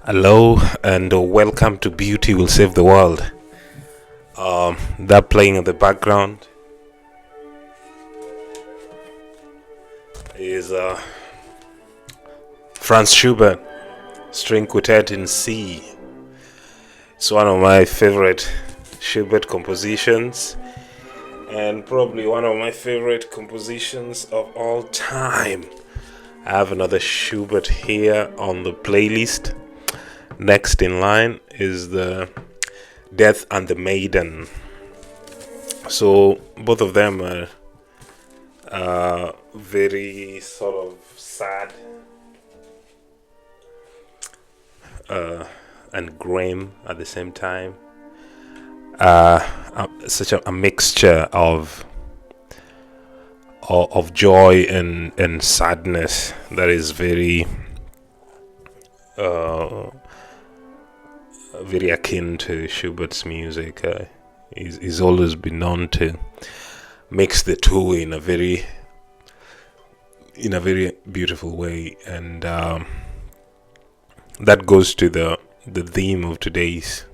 Hello and welcome to Beauty Will Save the World. That playing in the background is Franz Schubert String Quartet in C. It's one of my favorite Schubert compositions and probably one of my favorite compositions of all time. I have another Schubert here on the playlist. Next in line is the Death and the Maiden. So both of them are very sort of sad and grim at the same time. Such a mixture of joy and sadness that is very very akin to Schubert's music. He's always been known to mix the two in a very beautiful way, and that goes to the theme of today's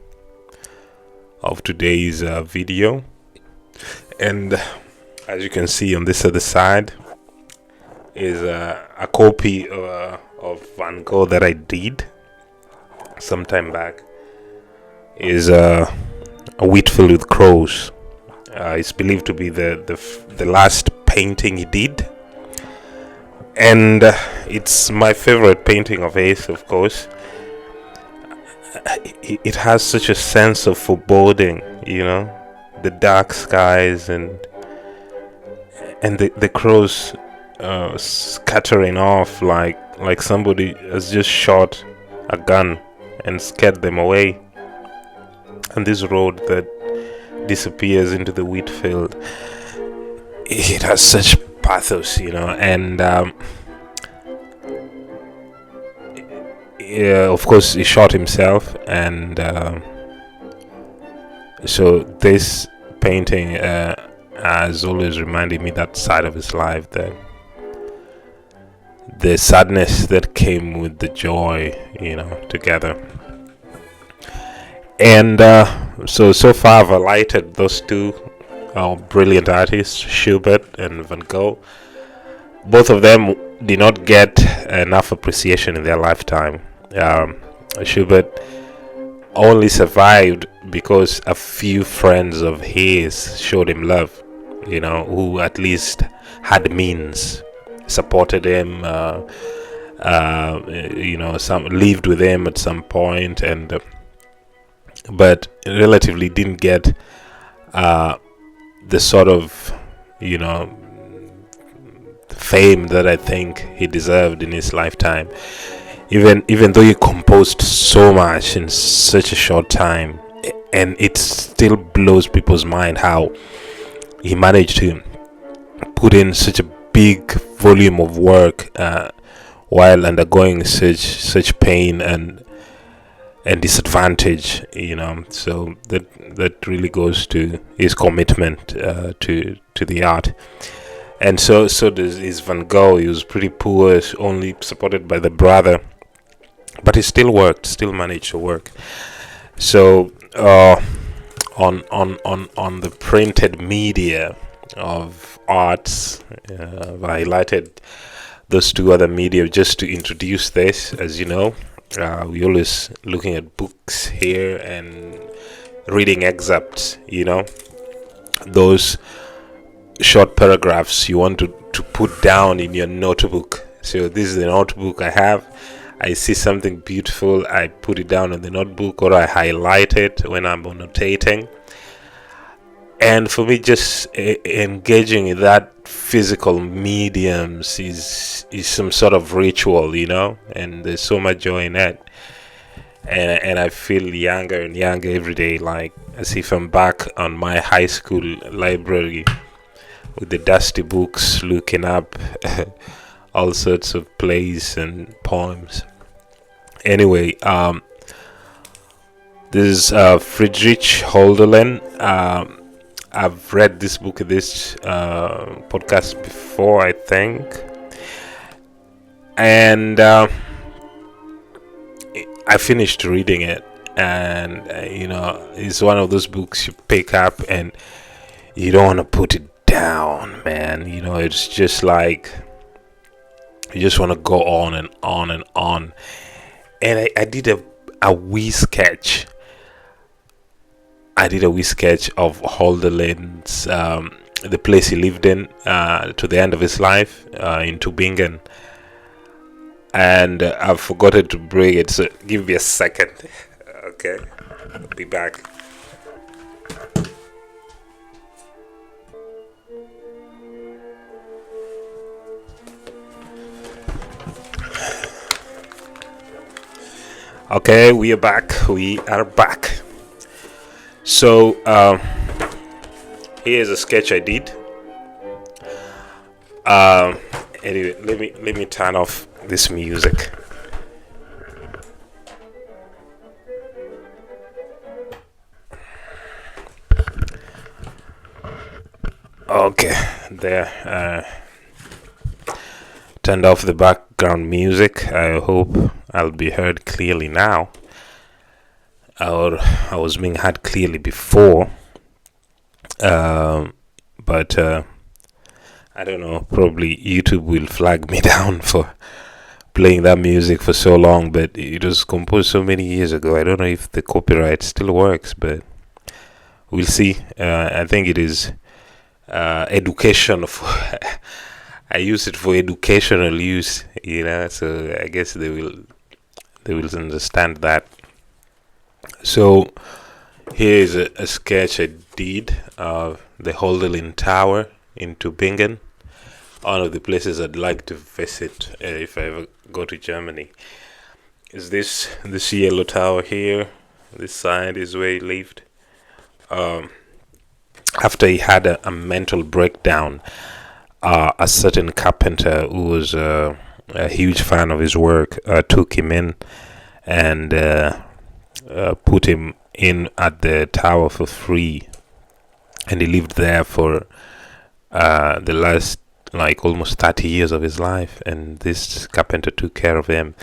video. And as you can see on this other side is a copy of Van Gogh that I did some time back. Is a wheat filled with crows. It's believed to be the last painting he did, and it's my favorite painting of his. Of course, it has such a sense of foreboding, the dark skies and the crows scattering off like somebody has just shot a gun and scared them away. And this road that disappears into the wheat field, it has such pathos, and of course he shot himself, and so this painting has always reminded me that side of his life, that the sadness that came with the joy, together. And so far I've highlighted those two brilliant artists, Schubert and Van Gogh. Both of them did not get enough appreciation in their lifetime. Schubert only survived because a few friends of his showed him love, who at least had means, supported him, some lived with him at some point, and but relatively didn't get the sort of fame that I think he deserved in his lifetime, even though he composed so much in such a short time. And it still blows people's mind how he managed to put in such a big volume of work while undergoing such pain and disadvantage, so that really goes to his commitment to the art. And so is Van Gogh. He was pretty poor, only supported by the brother, but he still managed to work. So on the printed media of arts, I've highlighted those two other media just to introduce this. As you know, we always looking at books here and reading excerpts, those short paragraphs you want to put down in your notebook. So this is the notebook I have. I see something beautiful, I put it down in the notebook, or I highlight it when I'm annotating. And for me, just engaging in that physical mediums is some sort of ritual, and there's so much joy in it. And I feel younger and younger every day, like as if I'm back on my high school library with the dusty books, looking up all sorts of plays and poems. Anyway, this is Friedrich Hölderlin. I've read this book, this podcast before, I think, and I finished reading it, and it's one of those books you pick up and you don't want to put it down, man. It's just like you just want to go on and on and on. And I did a wee sketch. I did a wee sketch of Hölderlin's, the place he lived in to the end of his life in Tübingen. And I've forgotten to bring it, so give me a second. Okay, I'll be back. Okay, we are back. We are back. So here's a sketch I did. Anyway, let me turn off this music. Okay, there. Turned off the background music. I hope I'll be heard clearly now, or I was being heard clearly before. But I don't know. Probably YouTube will flag me down for playing that music for so long. But it was composed so many years ago. I don't know if the copyright still works, but we'll see. I think it is education for I use it for educational use, so I guess they will understand that. So here is a sketch I did of the Hölderlin Tower in Tübingen, one of the places I'd like to visit if I ever go to Germany. Is this yellow tower here? This side is where he lived. After he had a mental breakdown, a certain carpenter who was a huge fan of his work took him in and put him in at the tower for free, and he lived there for the last almost 30 years of his life. And this carpenter took care of him,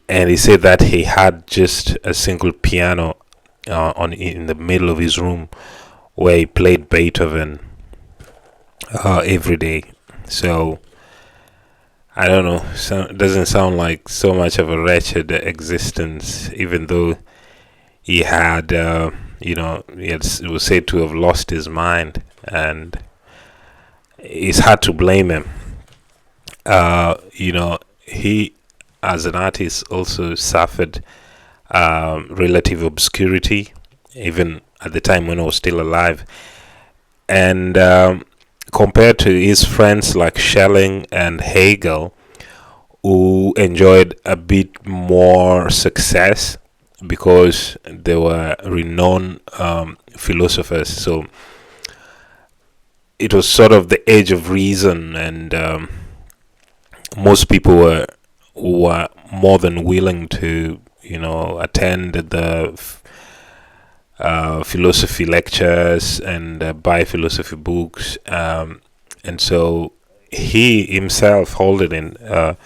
and he said that he had just a single piano in the middle of his room where he played Beethoven every day. So I don't know, it doesn't sound like so much of a wretched existence, even though he had it was said to have lost his mind, and it's hard to blame him. He as an artist also suffered relative obscurity even at the time when he was still alive, and compared to his friends like Schelling and Hegel, who enjoyed a bit more success because they were renowned philosophers. So it was sort of the age of reason, and most people were more than willing to attend the philosophy lectures and buy philosophy books, and so he himself, Hölderlin,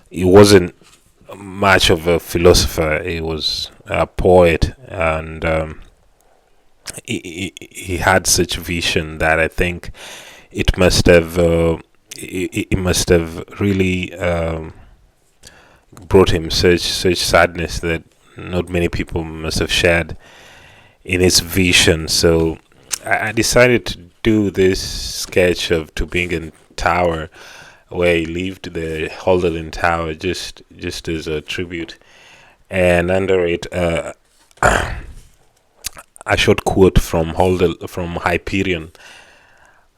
he wasn't much of a philosopher. He was a poet, and he had such vision that I think it must have really brought him such sadness that not many people must have shared in his vision. So I decided to do this sketch of Tübingen Tower, where he lived, the Hölderlin Tower, just as a tribute, and under it a short quote from Hyperion,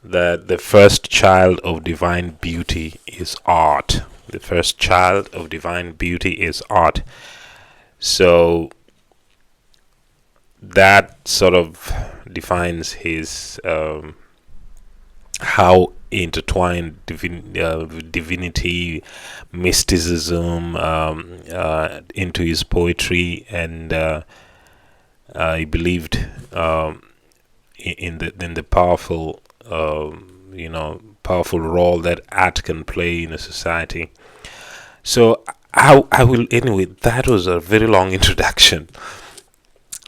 that the first child of divine beauty is art. The first child of divine beauty is art. So that sort of defines his how intertwined divinity, mysticism into his poetry, and he believed in the powerful powerful role that art can play in a society. So I will, anyway, that was a very long introduction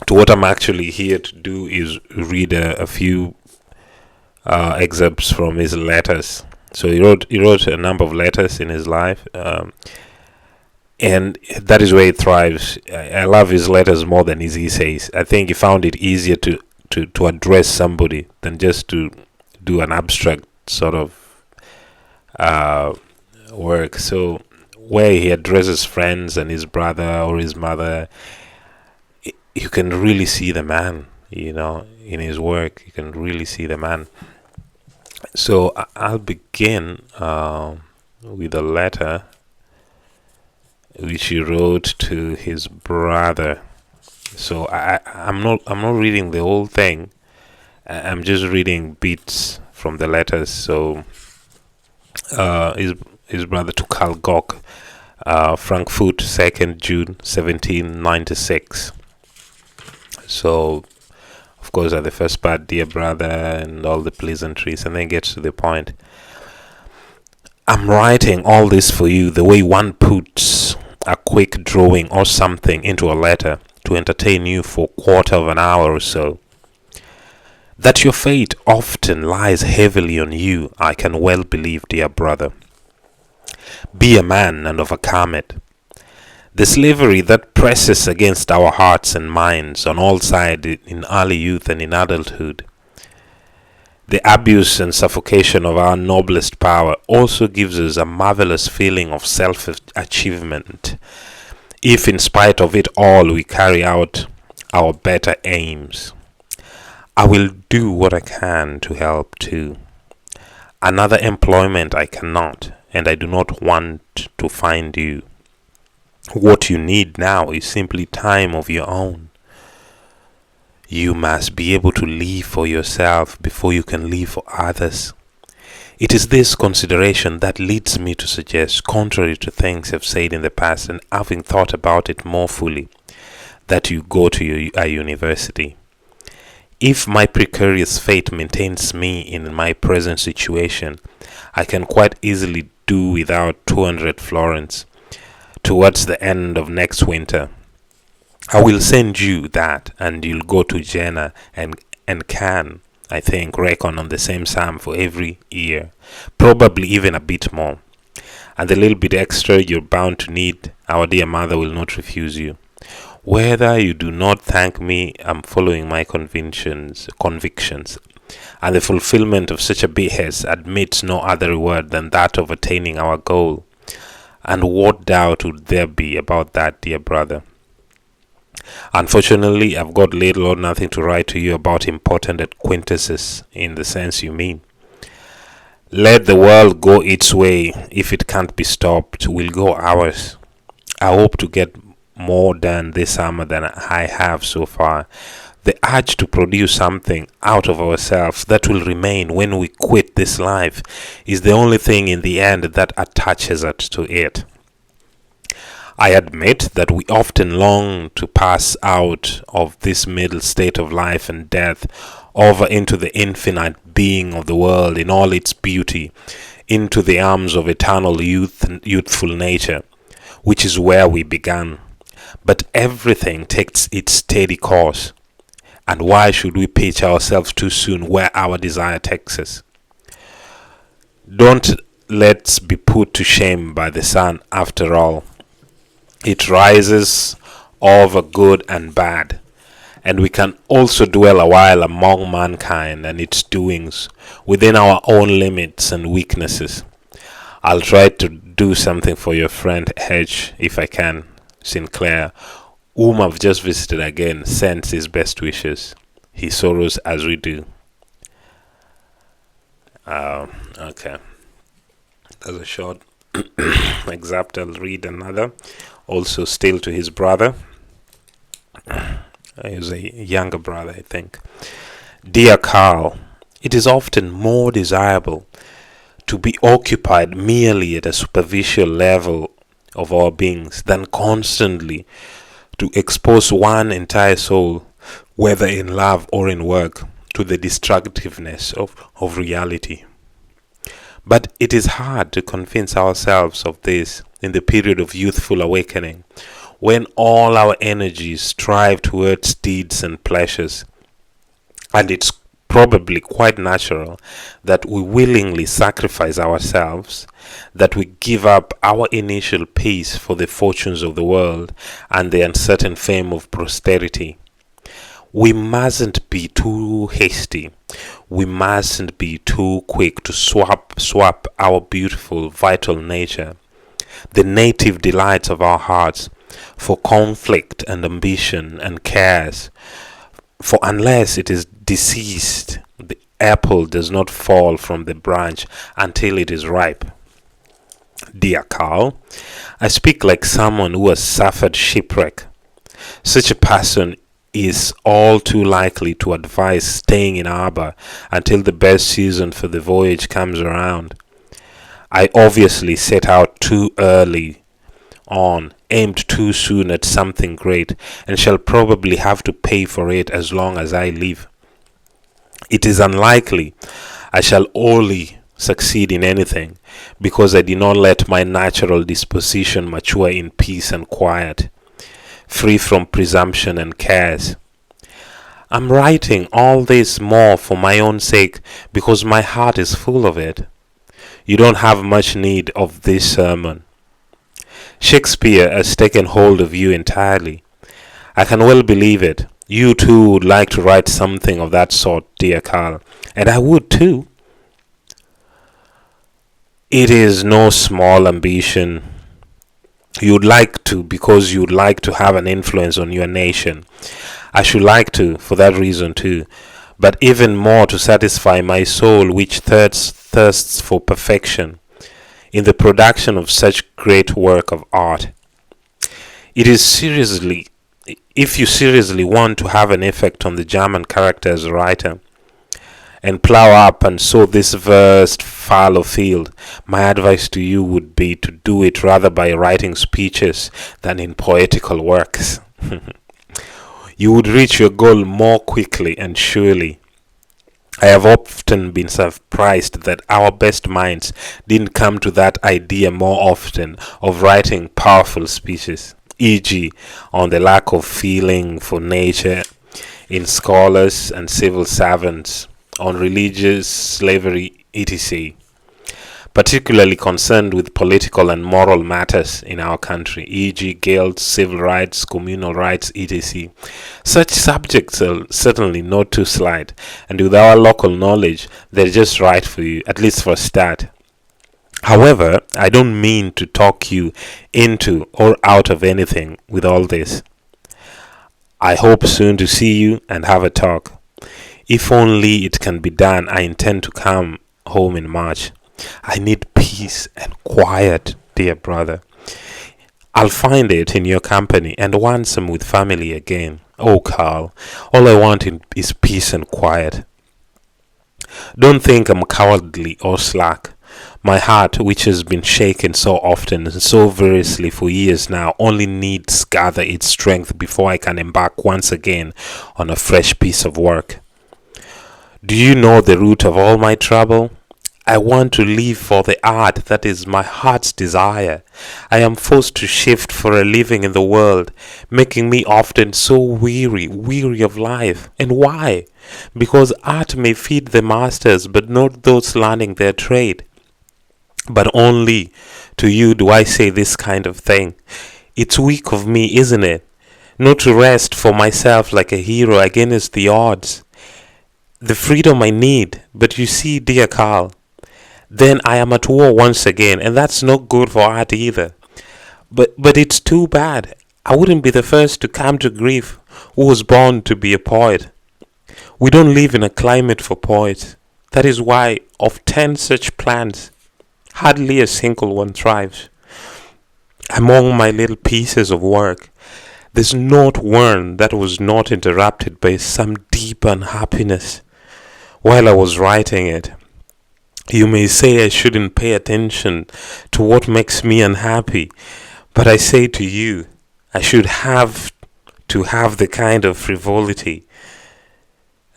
to what I'm actually here to do is read a few excerpts from his letters. So he wrote a number of letters in his life, and that is where he thrives. I love his letters more than his essays. I think he found it easier to address somebody than just to do an abstract sort of work. So where he addresses friends and his brother or his mother, you can really see the man, in his work. You can really see the man. So I'll begin with a letter which he wrote to his brother. So I'm not reading the whole thing. I'm just reading bits from the letters. So his brother to Karl Gogh, Frankfurt, 2nd June 1796. So of course at the first part, dear brother, and all the pleasantries, and then gets to the point. I'm writing all this for you the way one puts a quick drawing or something into a letter to entertain you for a quarter of an hour or so. That your fate often lies heavily on you, I can well believe, dear brother. Be a man and overcome it. The slavery that presses against our hearts and minds on all sides in early youth and in adulthood, the abuse and suffocation of our noblest power, also gives us a marvelous feeling of self-achievement, if in spite of it all we carry out our better aims. I will do what I can to help too. Another employment I cannot, and I do not want to find you. What you need now is simply time of your own. You must be able to live for yourself before you can live for others. It is this consideration that leads me to suggest, contrary to things I've said in the past and having thought about it more fully, that you go to a university. If my precarious fate maintains me in my present situation, I can quite easily do without 200 florins towards the end of next winter. I will send you that, and you'll go to Jena and can, I think, reckon on the same sum for every year, probably even a bit more. And the little bit extra you're bound to need, our dear mother will not refuse you. Whether you do not thank me, I'm following my convictions, and the fulfillment of such a behest admits no other reward than that of attaining our goal. And what doubt would there be about that, dear brother? Unfortunately, I've got little or nothing to write to you about important acquaintances in the sense you mean. Let the world go its way. If it can't be stopped, we'll go ours. I hope to get more done this summer than I have so far. The urge to produce something out of ourselves that will remain when we quit this life is the only thing in the end that attaches us to it. I admit that we often long to pass out of this middle state of life and death over into the infinite being of the world in all its beauty, into the arms of eternal youth and youthful nature, which is where we began. But everything takes its steady course. And why should we pitch ourselves too soon where our desire takes us? Don't let's be put to shame by the sun after all. It rises over good and bad, and we can also dwell a while among mankind and its doings within our own limits and weaknesses. I'll try to do something for your friend Hedge if I can. Sinclair, whom I've just visited again, sends his best wishes. He sorrows as we do. Okay. That's a short excerpt. I'll read another. Also still to his brother. He was a younger brother, I think. Dear Carl, it is often more desirable to be occupied merely at a superficial level of our beings than constantly to expose one entire soul, whether in love or in work, to the destructiveness of reality. But it is hard to convince ourselves of this in the period of youthful awakening, when all our energies strive towards deeds and pleasures. And it's probably quite natural that we willingly sacrifice ourselves, that we give up our initial peace for the fortunes of the world and the uncertain fame of posterity. We mustn't be too hasty. We mustn't be too quick to swap our beautiful, vital nature, the native delights of our hearts, for conflict and ambition and cares. For unless it is deceased, the apple does not fall from the branch until it is ripe. Dear Carl, I speak like someone who has suffered shipwreck. Such a person is all too likely to advise staying in harbor until the best season for the voyage comes around. I obviously set out too early on, aimed too soon at something great, and shall probably have to pay for it as long as I live. It is unlikely I shall wholly succeed in anything, because I did not let my natural disposition mature in peace and quiet, free from presumption and cares. I'm writing all this more for my own sake, because my heart is full of it. You don't have much need of this sermon. Shakespeare has taken hold of you entirely. I can well believe it. You too would like to write something of that sort, dear Carl, and I would too. It is no small ambition. You'd like to, because you'd like to have an influence on your nation. I should like to, for that reason too, but even more to satisfy my soul, which thirsts for perfection in the production of such great work of art. It is seriously, if you seriously want to have an effect on the German character as a writer, and plow up and sow this vast fallow field, my advice to you would be to do it rather by writing speeches than in poetical works. You would reach your goal more quickly and surely. I have often been surprised that our best minds didn't come to that idea more often of writing powerful speeches, e.g., on the lack of feeling for nature in scholars and civil servants, on religious slavery, etc., particularly concerned with political and moral matters in our country, e.g., guilt, civil rights, communal rights, etc. Such subjects are certainly not too slight, and with our local knowledge, they're just right for you, at least for a start. However, I don't mean to talk you into or out of anything with all this. I hope soon to see you and have a talk. If only it can be done, I intend to come home in March. I need peace and quiet, dear brother. I'll find it in your company and want some with family again. Oh, Carl, all I want is peace and quiet. Don't think I'm cowardly or slack. My heart, which has been shaken so often and so vigorously for years now, only needs gather its strength before I can embark once again on a fresh piece of work. Do you know the root of all my trouble? I want to live for the art that is my heart's desire. I am forced to shift for a living in the world, making me often so weary of life. And why? Because art may feed the masters, but not those learning their trade. But only to you do I say this kind of thing. It's weak of me, isn't it? Not to rest for myself like a hero against the odds. The freedom I need, but you see, dear Carl, then I am at war once again, and that's not good for art either. But it's too bad. I wouldn't be the first to come to grief who was born to be a poet. We don't live in a climate for poets. That is why, of 10 such plants, hardly a single one thrives. Among my little pieces of work, there's not one that was not interrupted by some deep unhappiness while I was writing it. You may say I shouldn't pay attention to what makes me unhappy, but I say to you, I should have to have the kind of frivolity,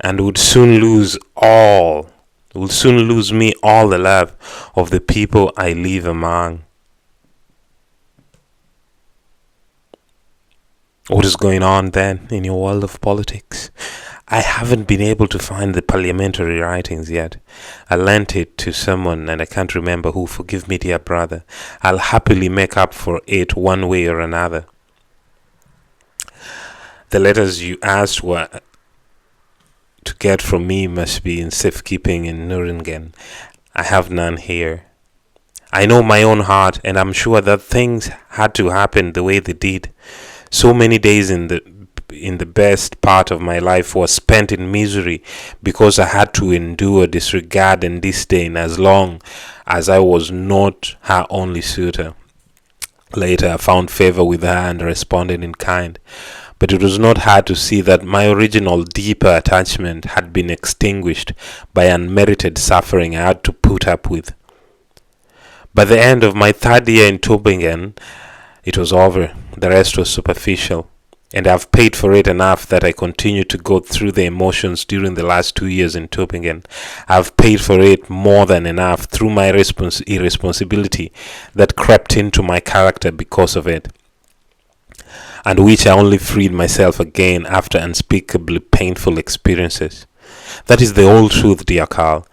and would soon lose me all the love of the people I live among. What is going on then in your world of politics? I haven't been able to find the parliamentary writings yet. I lent it to someone and I can't remember who. Forgive me, dear brother. I'll happily make up for it one way or another. The letters you asked were to get from me must be in safekeeping in Nuremberg. I have none here. I know my own heart, and I'm sure that things had to happen the way they did. So many days in the best part of my life was spent in misery because I had to endure disregard and disdain as long as I was not her only suitor. Later, I found favor with her and responded in kind. But it was not hard to see that my original deeper attachment had been extinguished by unmerited suffering I had to put up with. By the end of my third year in Tübingen, it was over. The rest was superficial. And I've paid for it enough that I continue to go through the emotions during the last 2 years in Tübingen. I've paid for it more than enough through my irresponsibility that crept into my character because of it, and which I only freed myself again after unspeakably painful experiences. That is the old truth, dear Carl.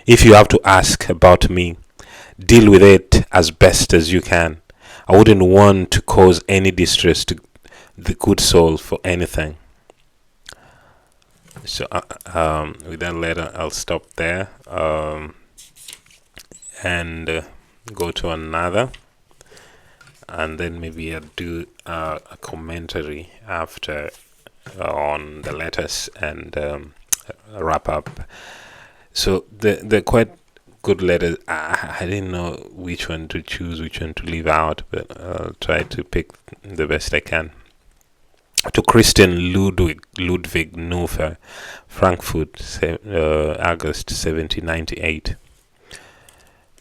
If you have to ask about me, deal with it as best as you can. I wouldn't want to cause any distress to the good soul for anything. So with that letter, I'll stop there and go to another, and then maybe I'll do a commentary after on the letters and wrap up. So they're quite good letters. I didn't know which one to choose, which one to leave out, but I'll try to pick the best I can. To Christian Ludwig Neufer, Frankfurt, August 1798.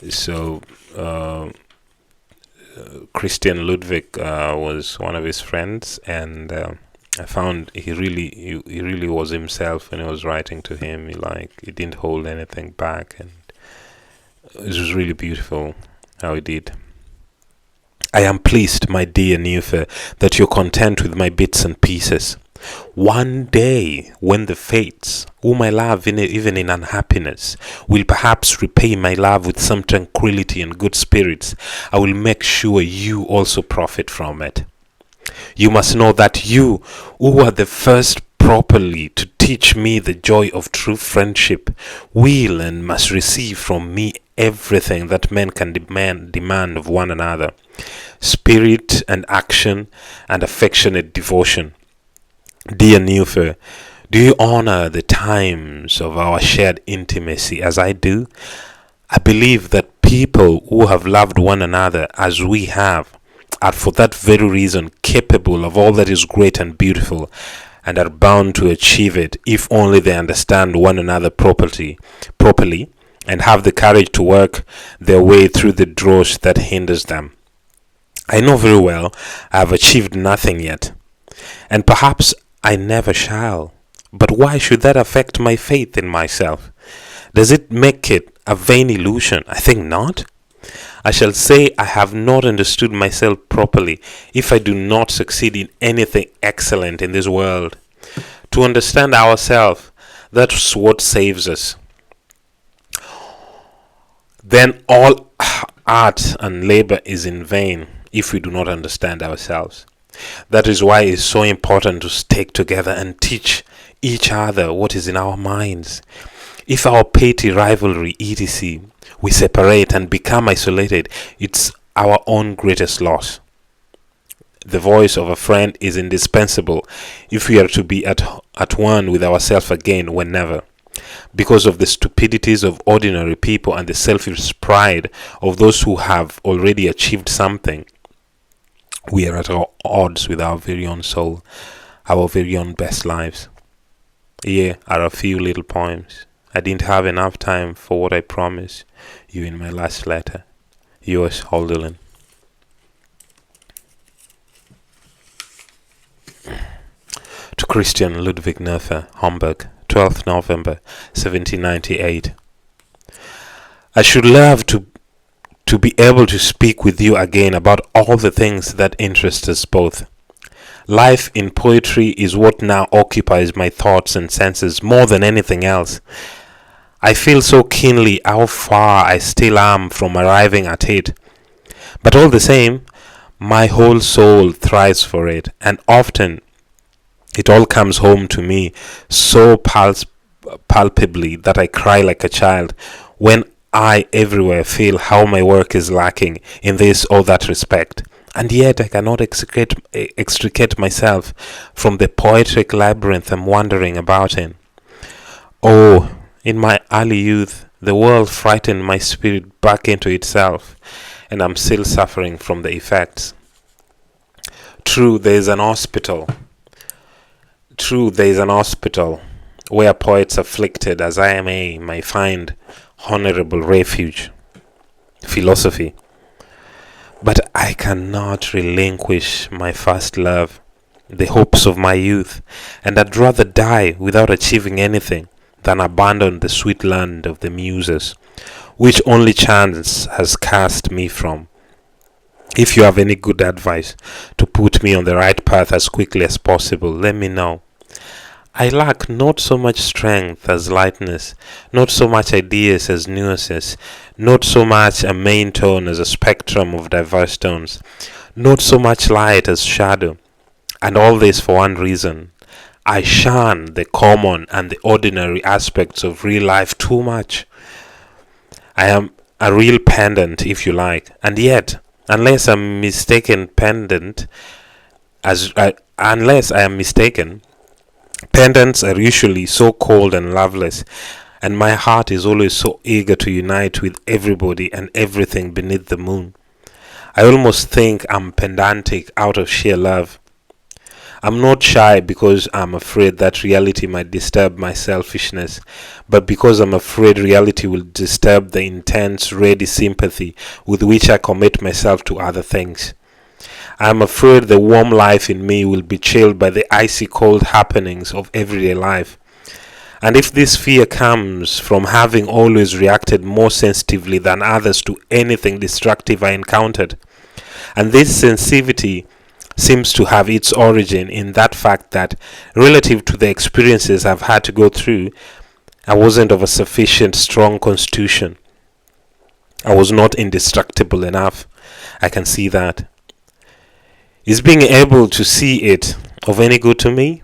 So Christian Ludwig was one of his friends, and I found he really was himself when he was writing to him. He didn't hold anything back, and it was really beautiful how he did. I am pleased, my dear Neufer, that you're content with my bits and pieces. One day, when the fates, whom I love even in unhappiness, will perhaps repay my love with some tranquility and good spirits, I will make sure you also profit from it. You must know that you, who were the first properly to teach me the joy of true friendship, will and must receive from me everything that men can demand of one another: spirit and action and affectionate devotion. Dear Neufer, do you honor the times of our shared intimacy as I do? I believe that people who have loved one another as we have are for that very reason capable of all that is great and beautiful, and are bound to achieve it if only they understand one another properly, and have the courage to work their way through the dross that hinders them. I know very well I have achieved nothing yet, and perhaps I never shall. But why should that affect my faith in myself? Does it make it a vain illusion? I think not. I shall say I have not understood myself properly if I do not succeed in anything excellent in this world. To understand ourselves, that's what saves us. Then all art and labor is in vain if we do not understand ourselves. That is why it is so important to stick together and teach each other what is in our minds. If our petty rivalry, etc., we separate and become isolated, it's our own greatest loss. The voice of a friend is indispensable if we are to be at one with ourselves again whenever. Because of the stupidities of ordinary people and the selfish pride of those who have already achieved something, we are at odds with our very own soul, our very own best lives. Here are a few little poems. I didn't have enough time for what I promised you in my last letter. Yours, Hölderlin. To Christian Ludwig Neufer, Hamburg, 12th November 1798. I should love to be able to speak with you again about all the things that interest us both. Life in poetry is what now occupies my thoughts and senses more than anything else. I feel so keenly how far I still am from arriving at it. But all the same, my whole soul thrives for it, and often it all comes home to me so palpably that I cry like a child when I everywhere feel how my work is lacking in this or that respect. And yet I cannot extricate myself from the poetic labyrinth I'm wandering about in. Oh, in my early youth, the world frightened my spirit back into itself, and I'm still suffering from the effects. True, there is an hospital. True, there is an hospital where poets afflicted as I may find honorable refuge. Philosophy. But I cannot relinquish my first love, the hopes of my youth, and I'd rather die without achieving anything than abandon the sweet land of the muses, which only chance has cast me from. If you have any good advice to put me on the right path as quickly as possible, let me know. I lack not so much strength as lightness, not so much ideas as nuances, not so much a main tone as a spectrum of diverse tones, not so much light as shadow, and all this for one reason. I shun the common and the ordinary aspects of real life too much. I am a real pedant, if you like, and yet, unless I am mistaken, pendants are usually so cold and loveless, and my heart is always so eager to unite with everybody and everything beneath the moon. I almost think I'm pedantic out of sheer love. I'm not shy because I'm afraid that reality might disturb my selfishness, but because I'm afraid reality will disturb the intense, ready sympathy with which I commit myself to other things. I'm afraid the warm life in me will be chilled by the icy cold happenings of everyday life. And if this fear comes from having always reacted more sensitively than others to anything destructive I encountered, and this sensitivity seems to have its origin in that fact that, relative to the experiences I've had to go through, I wasn't of a sufficient strong constitution. I was not indestructible enough. I can see that. Is being able to see it of any good to me?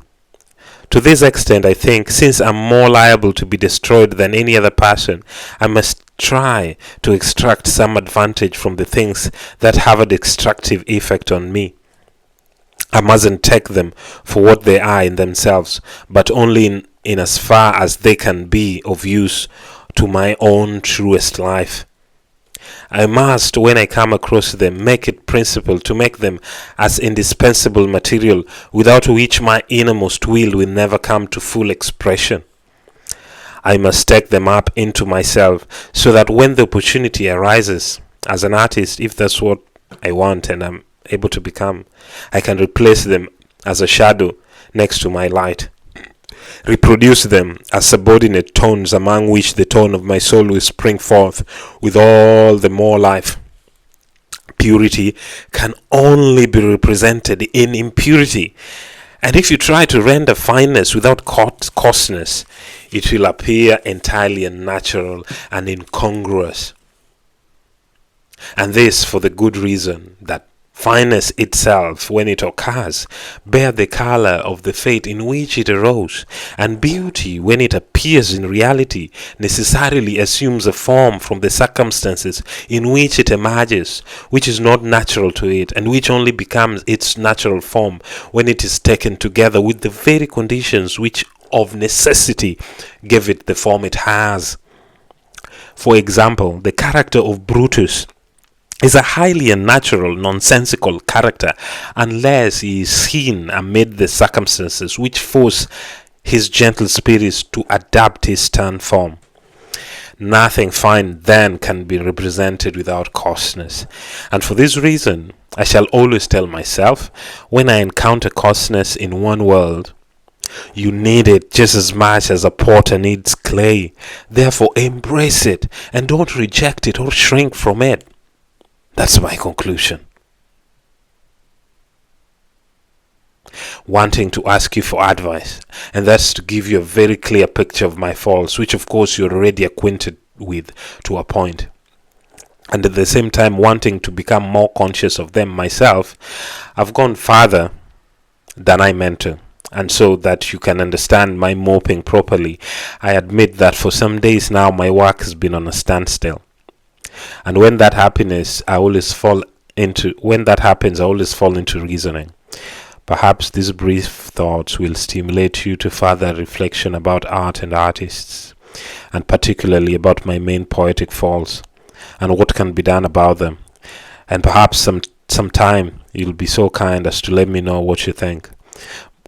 To this extent, I think, since I'm more liable to be destroyed than any other person, I must try to extract some advantage from the things that have a destructive effect on me. I mustn't take them for what they are in themselves, but only in as far as they can be of use to my own truest life. I must, when I come across them, make it principle to make them as indispensable material without which my innermost will never come to full expression. I must take them up into myself so that when the opportunity arises, as an artist, if that's what I want and I'm able to become, I can replace them as a shadow next to my light. Reproduce them as subordinate tones among which the tone of my soul will spring forth with all the more life. Purity can only be represented in impurity, and if you try to render fineness without coarseness, it will appear entirely unnatural and incongruous. And this for the good reason that fineness itself, when it occurs, bears the color of the fate in which it arose, and beauty, when it appears in reality, necessarily assumes a form from the circumstances in which it emerges, which is not natural to it, and which only becomes its natural form when it is taken together with the very conditions which of necessity give it the form it has. For example, the character of Brutus is a highly unnatural, nonsensical character unless he is seen amid the circumstances which force his gentle spirits to adapt his stern form. Nothing fine then can be represented without coarseness, and for this reason I shall always tell myself, when I encounter coarseness in one world, you need it just as much as a potter needs clay. Therefore embrace it and don't reject it or shrink from it. That's my conclusion. wanting to ask you for advice, and that's to give you a very clear picture of my faults, which of course you're already acquainted with to a point, and at the same time wanting to become more conscious of them myself. I've gone farther than I meant to. And so that you can understand my moping properly, I admit that for some days now my work has been on a standstill. And when that happens, I always fall into reasoning. Perhaps these brief thoughts will stimulate you to further reflection about art and artists, and particularly about my main poetic faults and what can be done about them. And perhaps sometime you'll be so kind as to let me know what you think.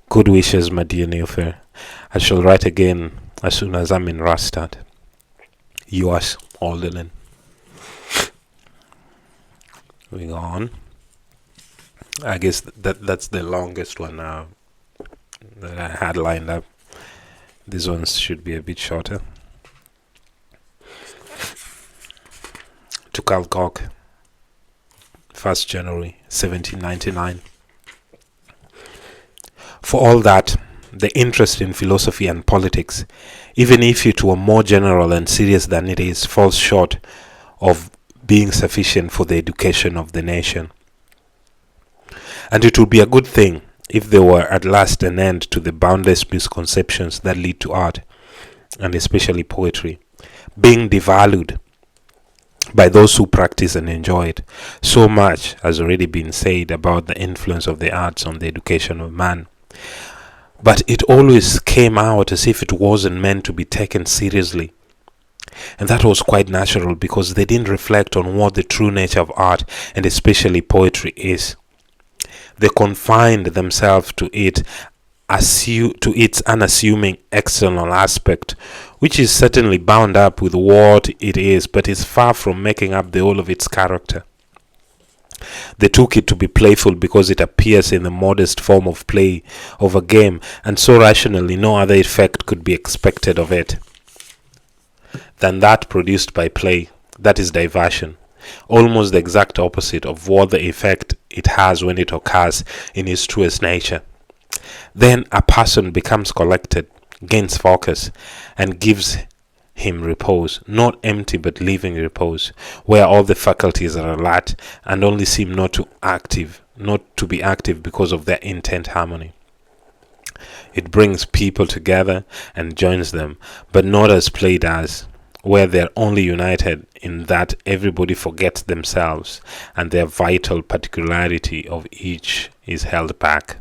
Good wishes, my dear Neofer. I shall write again as soon as I'm in Rastad. Yours, Hölderlin. Moving on. I guess that's the longest one now that I had lined up. These ones should be a bit shorter. To Calcock, 1st January 1799. For all that, the interest in philosophy and politics, even if it were more general and serious than it is, falls short of being sufficient for the education of the nation. And it would be a good thing if there were at last an end to the boundless misconceptions that lead to art, and especially poetry, being devalued by those who practice and enjoy it. So much has already been said about the influence of the arts on the education of man. But it always came out as if it wasn't meant to be taken seriously. And that was quite natural, because they didn't reflect on what the true nature of art, and especially poetry, is. They confined themselves to its unassuming external aspect, which is certainly bound up with what it is, but is far from making up the whole of its character. They took it to be playful because it appears in the modest form of play, of a game, and so rationally no other effect could be expected of it than that produced by play, that is diversion, almost the exact opposite of what the effect it has when it occurs in its truest nature. Then a person becomes collected, gains focus, and gives him repose, not empty but living repose, where all the faculties are alert and only seem not to be active because of their intent harmony. It brings people together and joins them, but not as play does, where they're only united in that everybody forgets themselves and their vital particularity of each is held back.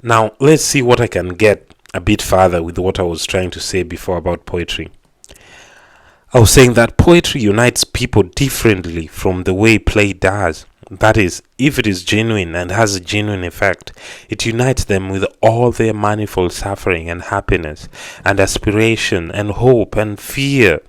Now let's see what I can get a bit further with what I was trying to say before about poetry. I was saying that poetry unites people differently from the way play does. That is, if it is genuine and has a genuine effect, it unites them with all their manifold suffering and happiness and aspiration and hope and fear,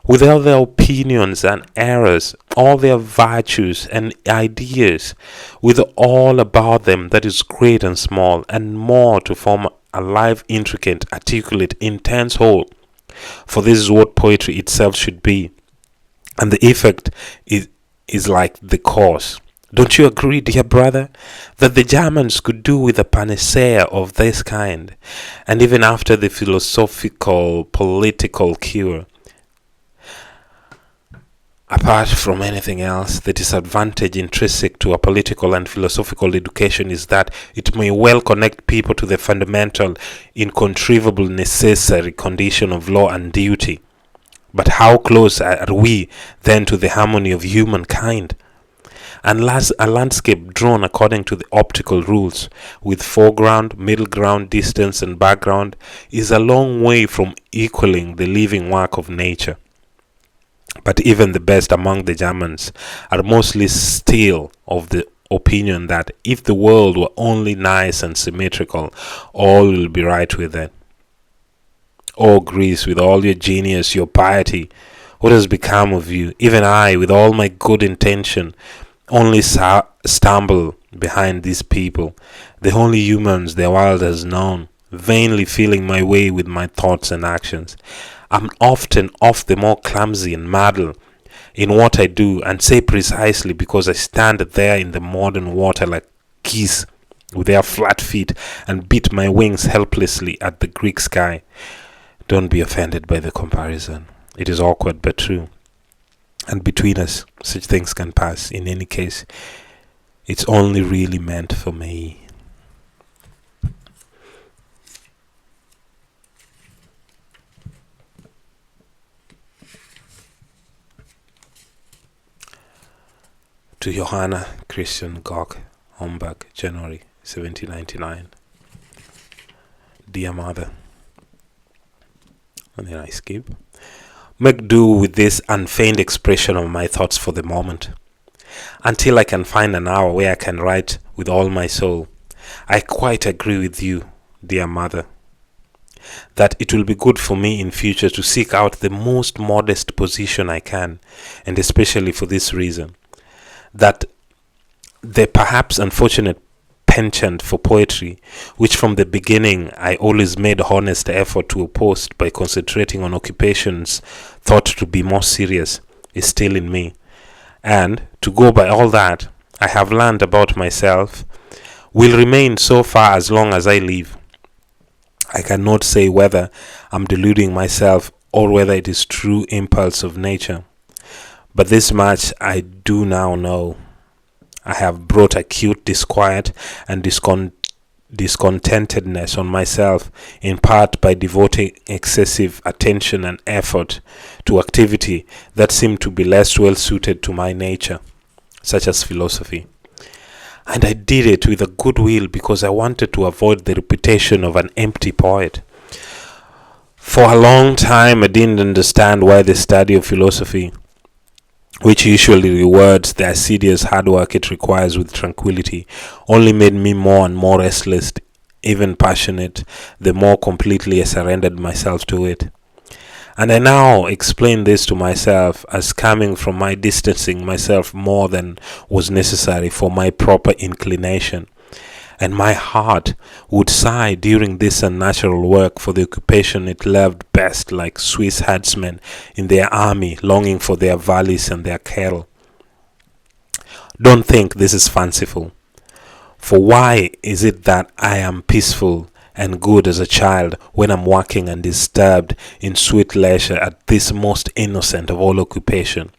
with all their opinions and errors, all their virtues and ideas, with all about them that is great and small, and more, to form a live, intricate, articulate, intense whole. For this is what poetry itself should be, and the effect is like the cause. Don't you agree, dear brother, that the Germans could do with a panacea of this kind, and even after the philosophical, political cure? Apart from anything else, the disadvantage intrinsic to a political and philosophical education is that it may well connect people to the fundamental, incontrivable, necessary condition of law and duty. But how close are we then to the harmony of humankind? Unless a landscape drawn according to the optical rules, with foreground, middle ground, distance, and background, is a long way from equaling the living work of nature. But even the best among the Germans are mostly still of the opinion that if the world were only nice and symmetrical, all will be right with it. Oh, Greece, with all your genius, your piety, what has become of you? Even I, with all my good intention, only stumble behind these people, the only humans the world has known, vainly feeling my way with my thoughts and actions. I'm often the more clumsy and muddle in what I do, and say precisely because I stand there in the modern water like geese with their flat feet and beat my wings helplessly at the Greek sky. Don't be offended by the comparison. It is awkward but true. And between us, such things can pass. In any case, it's only really meant for me. To Johanna Christian Gog, Homburg, January 1799. Dear Mother, and then I skip. Make do with this unfeigned expression of my thoughts for the moment, until I can find an hour where I can write with all my soul. I quite agree with you, dear Mother, that it will be good for me in future to seek out the most modest position I can, and especially for this reason, that the perhaps unfortunate penchant for poetry, which from the beginning I always made honest effort to oppose by concentrating on occupations thought to be more serious, is still in me. And, to go by all that I have learned about myself, will remain so far as long as I live. I cannot say whether I'm deluding myself or whether it is true impulse of nature. But this much I do now know. I have brought acute disquiet and discontentedness on myself, in part by devoting excessive attention and effort to activity that seemed to be less well suited to my nature, such as philosophy. And I did it with a good will because I wanted to avoid the reputation of an empty poet. For a long time I didn't understand why the study of philosophy, which usually rewards the assiduous hard work it requires with tranquility, only made me more and more restless, even passionate, the more completely I surrendered myself to it. And I now explain this to myself as coming from my distancing myself more than was necessary for my proper inclination. And my heart would sigh during this unnatural work for the occupation it loved best, like Swiss herdsmen in their army longing for their valleys and their cattle. Don't think this is fanciful. For why is it that I am peaceful and good as a child when I'm working undisturbed in sweet leisure at this most innocent of all occupation,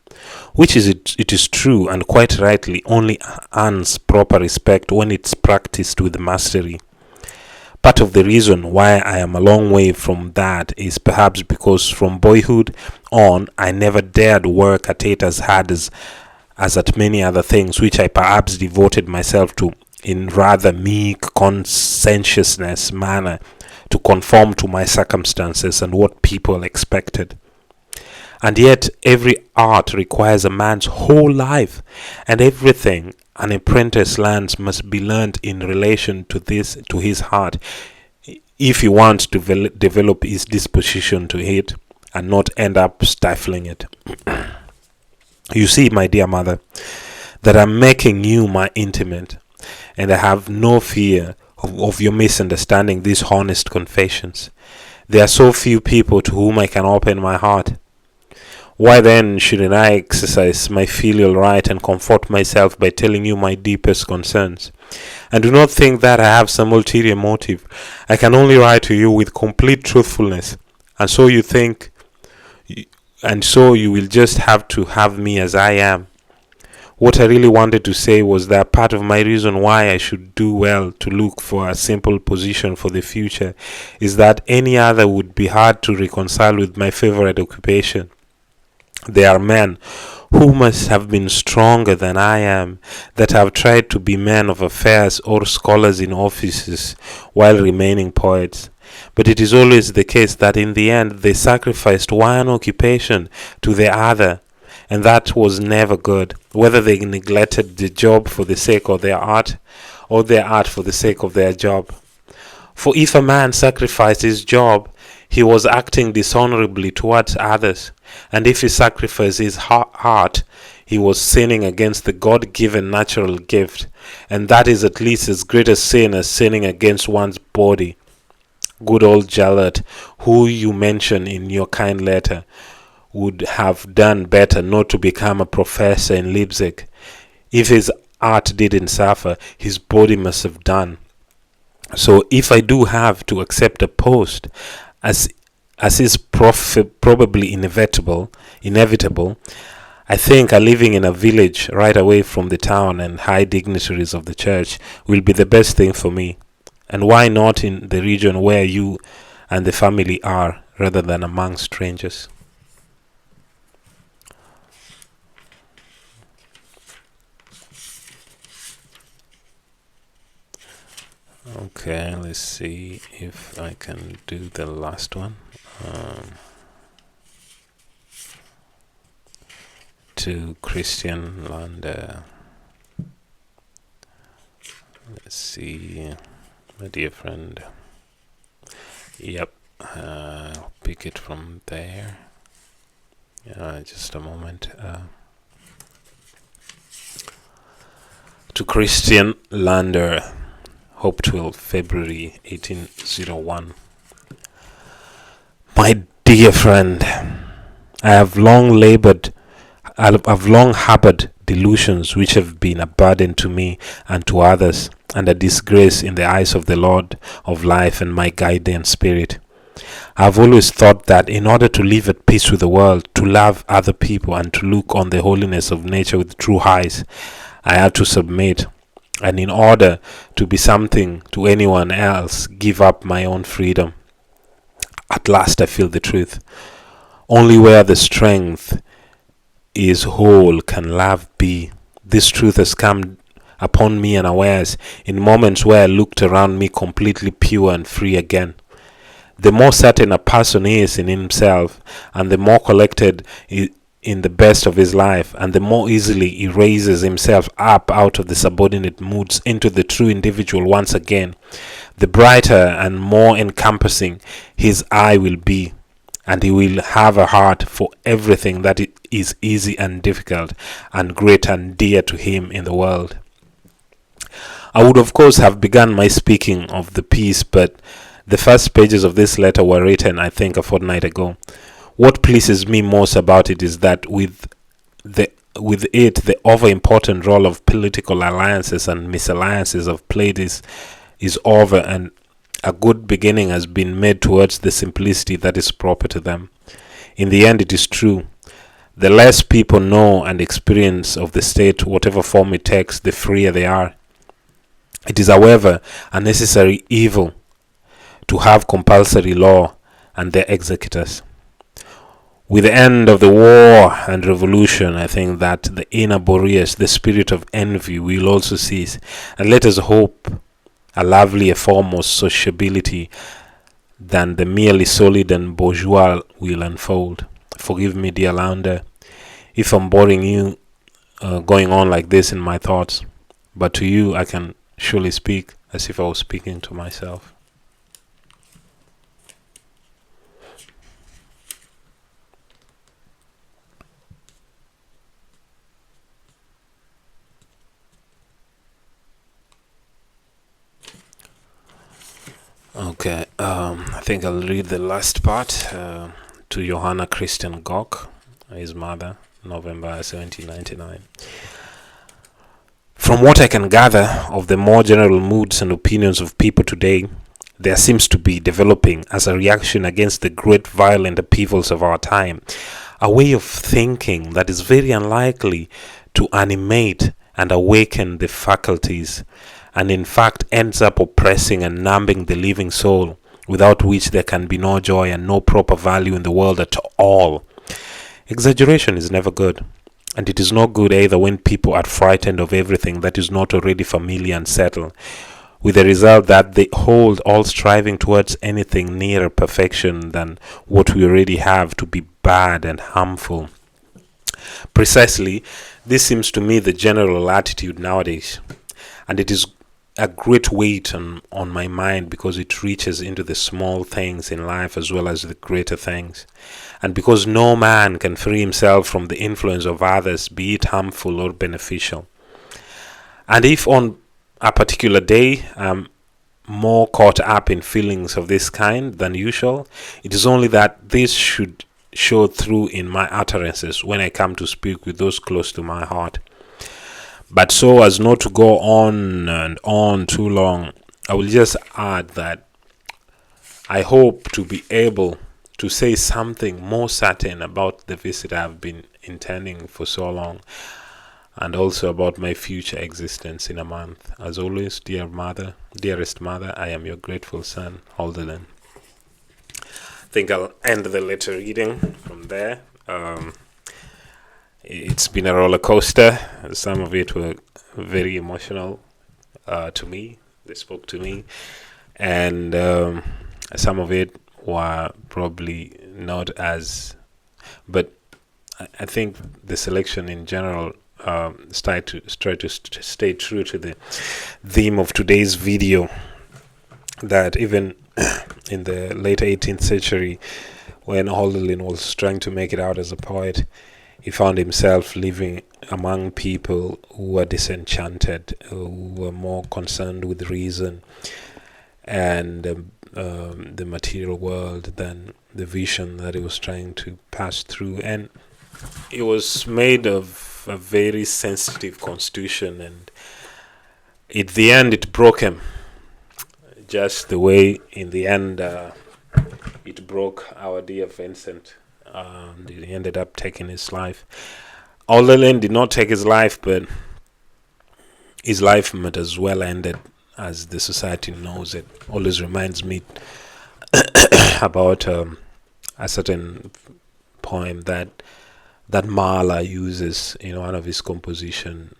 which is it is true and quite rightly only earns proper respect when it's practiced with mastery. Part of the reason why I am a long way from that is perhaps because from boyhood on I never dared work at it as hard as at many other things which I perhaps devoted myself to in rather meek conscientiousness manner to conform to my circumstances and what people expected. And yet every art requires a man's whole life, and everything an apprentice learns must be learned in relation to his heart, if he wants to develop his disposition to it and not end up stifling it. You see, my dear Mother, that I'm making you my intimate, and I have no fear of your misunderstanding these honest confessions. There are so few people to whom I can open my heart. Why then shouldn't I exercise my filial right and comfort myself by telling you my deepest concerns? And do not think that I have some ulterior motive. I can only write to you with complete truthfulness, and so you will just have to have me as I am. What I really wanted to say was that part of my reason why I should do well to look for a simple position for the future is that any other would be hard to reconcile with my favorite occupation. There are men who must have been stronger than I am, that have tried to be men of affairs or scholars in offices while remaining poets. But it is always the case that in the end they sacrificed one occupation to the other, and that was never good, whether they neglected the job for the sake of their art, or their art for the sake of their job. For if a man sacrificed his job, he was acting dishonorably towards others, and if he sacrificed his heart, he was sinning against the God-given natural gift, and that is at least as great a sin as sinning against one's body. Good old Gellert, who you mention in your kind letter, would have done better not to become a professor in Leipzig, if his art didn't suffer, his body must have done. So if I do have to accept a post, as is probably inevitable, I think a living in a village right away from the town and high dignitaries of the church will be the best thing for me. And why not in the region where you and the family are, rather than among strangers? Okay, let's see if I can do the last one. To Christian Lander. Let's see, my dear friend. Yep, I'll pick it from there. Just a moment. To Christian Lander, Hopewell, February 1801. My dear friend, I've long harbored delusions which have been a burden to me and to others, and a disgrace in the eyes of the Lord of life and my guiding spirit. I have always thought that in order to live at peace with the world, to love other people, and to look on the holiness of nature with true eyes, I had to submit, and in order to be something to anyone else, give up my own freedom. At last I feel the truth. Only where the strength is whole can love be. This truth has come upon me unawares in moments where I looked around me completely pure and free again. The more certain a person is in himself, and the more collected in the best of his life, and the more easily he raises himself up out of the subordinate moods into the true individual once again, the brighter and more encompassing his eye will be, and he will have a heart for everything that is easy and difficult, and great and dear to him in the world. I would of course have begun my speaking of the peace, but the first pages of this letter were written, I think, a fortnight ago. What pleases me most about it is that with it the over important role of political alliances and misalliances of played is over, and a good beginning has been made towards the simplicity that is proper to them. In the end, it is true. The less people know and experience of the state, whatever form it takes, the freer they are. It is, however, a necessary evil to have compulsory law and their executors. With the end of the war and revolution, I think that the inner Boreas, the spirit of envy, will also cease, and let us hope a lovelier form of sociability than the merely solid and bourgeois will unfold. Forgive me, dear Lander, if I'm boring you going on like this in my thoughts, but to you I can surely speak as if I was speaking to myself. Okay, I think I'll read the last part to Johanna Christian Gok, his mother, November 1799. From what I can gather of the more general moods and opinions of people today, there seems to be developing, as a reaction against the great violent upheavals of our time, a way of thinking that is very unlikely to animate and awaken the faculties, and in fact ends up oppressing and numbing the living soul, without which there can be no joy and no proper value in the world at all. Exaggeration is never good, and it is not good either when people are frightened of everything that is not already familiar and settled, with the result that they hold all striving towards anything nearer perfection than what we already have to be bad and harmful. Precisely, this seems to me the general attitude nowadays, and it is a great weight on my mind, because it reaches into the small things in life as well as the greater things, and because no man can free himself from the influence of others, be it harmful or beneficial. And if on a particular day I'm more caught up in feelings of this kind than usual, it is only that this should show through in my utterances when I come to speak with those close to my heart. But so as not to go on and on too long, I will just add that I hope to be able to say something more certain about the visit I've been intending for so long, and also about my future existence in a month. As always, dearest mother, I am your grateful son, Hölderlin. I think I'll end the letter reading from there. It's been a roller coaster. Some of it were very emotional to me. They spoke to me, and some of it were probably not as. But I think the selection in general try to stay true to the theme of today's video. That even in the late 18th century, when Hölderlin was trying to make it out as a poet, he found himself living among people who were disenchanted, who were more concerned with reason and the material world than the vision that he was trying to pass through. And it was made of a very sensitive constitution, and at the end it broke him, just the way in the end it broke our dear Vincent. He ended up taking his life. Hölderlin did not take his life, but his life might as well ended as the society knows it. Always reminds me about a certain poem that Mahler uses in one of his compositions.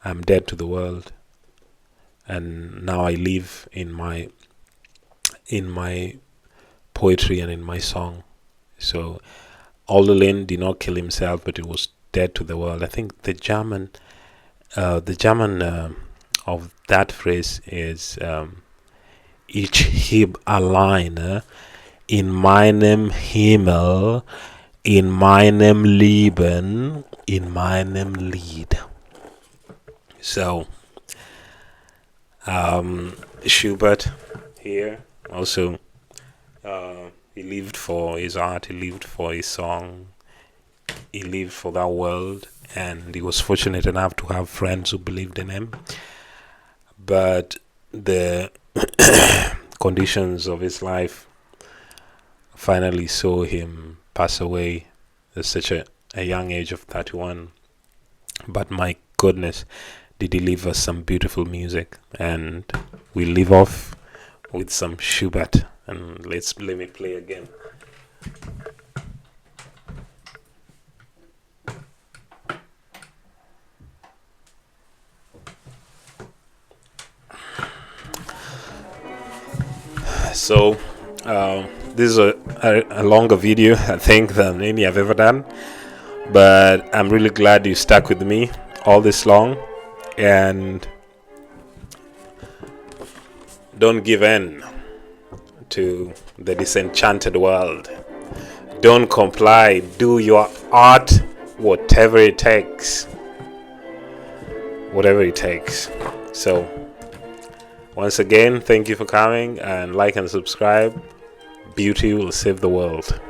I'm dead to the world, and now I live in my poetry and in my song. So Hölderlin did not kill himself, but he was dead to the world. I think the German of that phrase is ich heb alleine in meinem Himmel, in meinem Leben, in meinem Lied. So Schubert here also, he lived for his art, he lived for his song, he lived for that world, and he was fortunate enough to have friends who believed in him. But the conditions of his life finally saw him pass away at such a young age of 31. But my goodness, did he leave us some beautiful music. And we leave off with some Schubert, and let me play again. So this is a longer video, I think, than any I've ever done, but I'm really glad you stuck with me all this long. And don't give in to the disenchanted world. Don't comply. Do your art, whatever it takes. Whatever it takes. So once again, thank you for coming, and like and subscribe. Beauty will save the world.